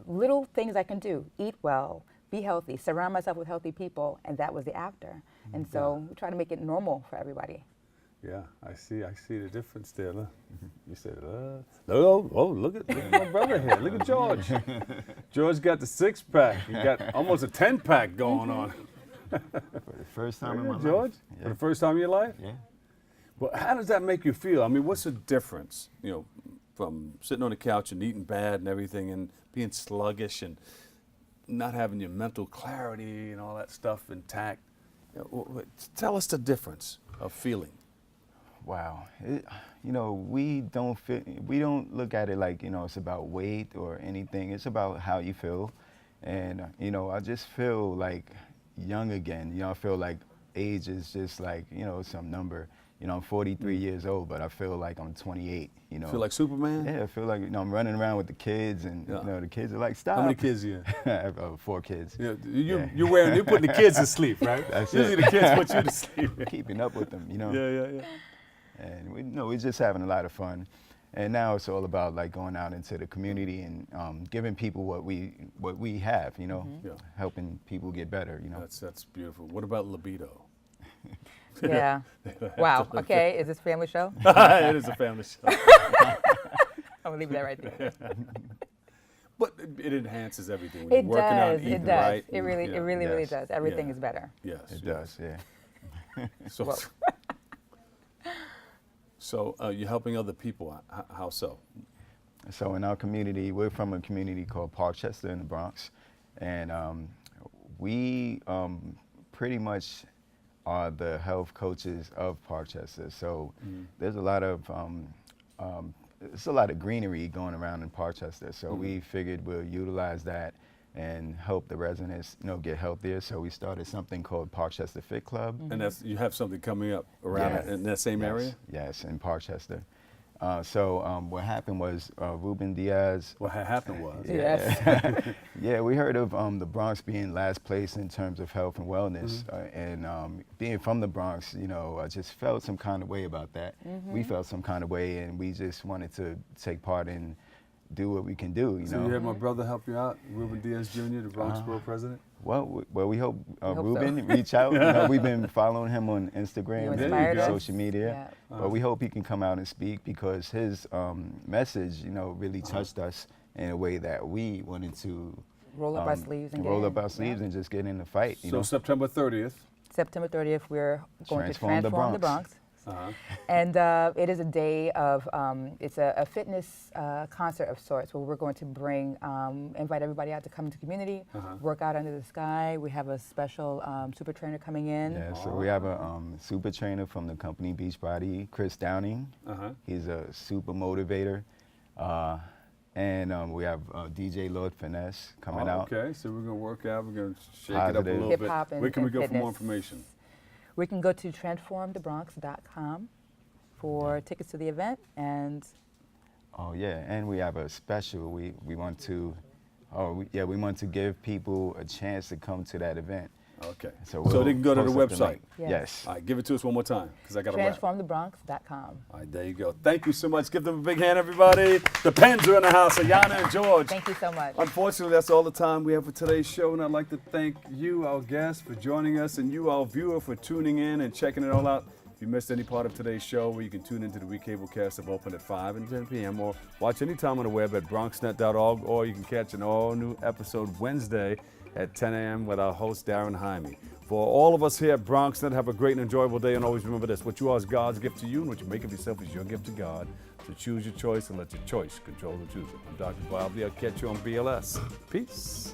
S7: little things I can do, eat well, be healthy, surround myself with healthy people, and that was the after. And so we try to make it normal for everybody.
S2: Yeah, I see the difference there. Look. You said, look at my brother here. Look at George. George got the 6-pack. He got almost a 10-pack going on.
S6: For the first time in my life.
S2: George?
S6: Yeah.
S2: For the first time in your life?
S6: Yeah.
S2: Well, how does that make you feel? I mean, what's the difference, you know, from sitting on the couch and eating bad and everything and being sluggish and not having your mental clarity and all that stuff intact? You know, tell us the difference of feeling.
S6: Wow, you know, we don't look at it like, you know, it's about weight or anything. It's about how you feel, and you know, I just feel like young again. You know, I feel like age is just like, you know, some number. You know, I'm 43 years old, but I feel like I'm 28. You know,
S2: Feel like Superman?
S6: Yeah, I feel like, you know, I'm running around with the kids, and you know, the kids are like, stop.
S2: How many kids do you have?
S6: I have 4 kids.
S2: Yeah, you're putting the kids to sleep, right?
S6: That's
S2: Usually
S6: it.
S2: the kids put you to sleep.
S6: Keeping up with them, you know.
S2: Yeah.
S6: And we're just having a lot of fun, and now it's all about like going out into the community and giving people what we have, you know, helping people get better, you know.
S2: That's beautiful. What about libido?
S7: Yeah. Wow. Okay. Is this a family show?
S2: It is a family show.
S7: I'm gonna leave that right there.
S2: But it enhances everything. When you're working out, eating right.
S7: It really does. Everything is better.
S2: Yes.
S6: It does. Yeah.
S2: So you're helping other people. How so?
S6: So in our community, we're from a community called Parkchester in the Bronx, and we pretty much are the health coaches of Parkchester. So there's a lot of greenery going around in Parkchester. So we figured we'll utilize that and help the residents, you know, get healthier. So we started something called Parkchester Fit Club.
S2: And you have something coming up around in that same area?
S6: Yes, in Parkchester. So what happened was Ruben Diaz.
S2: What happened was?
S7: Yes.
S6: Yeah, we heard of the Bronx being last place in terms of health and wellness, and being from the Bronx, you know, I just felt some kind of way about that. We felt some kind of way, and we just wanted to take part in do what we can do, you know.
S2: So you had my brother help you out, Ruben Diaz Jr., the Bronx Borough president?
S6: Well, we hope Ruben reach out. You know, we've been following him on Instagram and social media, but we hope he can come out and speak because his message, you know, really touched us in a way that we wanted to
S7: roll up our sleeves
S6: and just get in the fight. You know?
S2: September 30th.
S7: September 30th, we're going to transform the Bronx. And it is a day of, it's a fitness concert of sorts where we're going to bring, invite everybody out to come to the community, work out under the sky. We have a special super trainer coming in.
S6: Yeah, so we have a super trainer from the company Beachbody, Chris Downing. He's a super motivator. And we have DJ Lord Finesse coming out.
S2: Okay, so we're going to work out, we're going to shake it up a little bit. Where can we go for more information?
S7: We can go to transformthebronx.com for tickets to the event and.
S6: Oh yeah, and we have a special. We want to, we want to give people a chance to come to that event.
S2: Okay.
S6: So
S2: they can go to the website.
S6: Yes.
S2: All right, give it to us one more time because I got to wrap.
S7: Transformthebronx.com.
S2: All right, there you go. Thank you so much. Give them a big hand, everybody. The Pens are in the house. Yana and George.
S7: Thank you so much.
S2: Unfortunately, that's all the time we have for today's show, and I'd like to thank you, our guest, for joining us, and you, our viewer, for tuning in and checking it all out. If you missed any part of today's show, well, you can tune into the recablecast of Open at 5 and 10 p.m. or watch anytime on the web at bronxnet.org, or you can catch an all-new episode Wednesday at 10 a.m. with our host, Darren Jaime. For all of us here at BronxNet, have a great and enjoyable day, and always remember this: what you are is God's gift to you, and what you make of yourself is your gift to God. So choose your choice and let your choice control the choosing. I'm Dr. Bob Lee. I'll catch you on BLS. Peace.